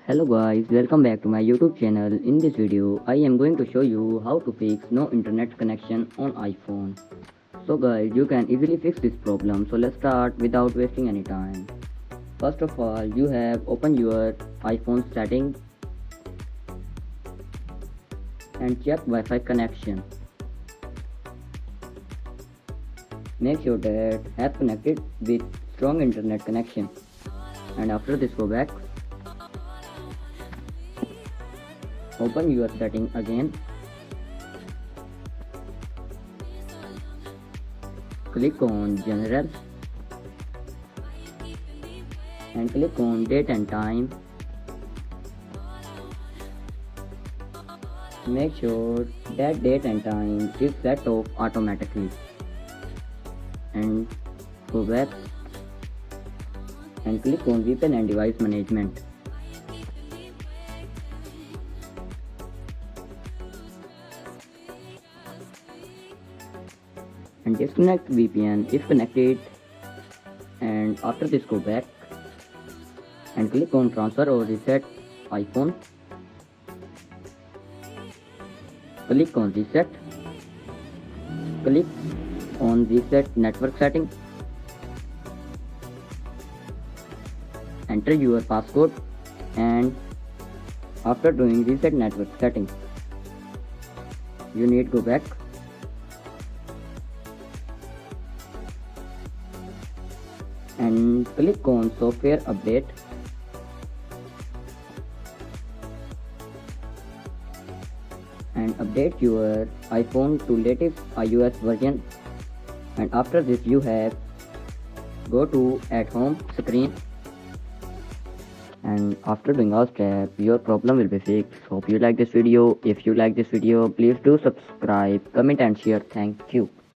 Hello guys, welcome back to my YouTube channel. In this video, I am going to show you how to fix no internet connection on iPhone. So guys, you can easily fix this problem. So let's start without wasting any time. First of all, you have open your iPhone setting and check Wi-Fi connection. Make sure that app connected with strong internet connection. And after this, go back. Open your setting again. Click on General and click on Date and Time. Make sure that date and time is set off automatically. And go back and click on VPN and Device Management. And disconnect VPN if connected, and after this go back and click on transfer or reset iPhone. Click on reset. Click on reset network setting. Enter your passcode, and after doing reset network setting, you need to go back and click on software update and update your iPhone to latest iOS version. And after this you have go to at home screen, and after doing all steps your problem will be fixed. Hope you like this video. If you like this video, please do subscribe, comment and share. Thank you.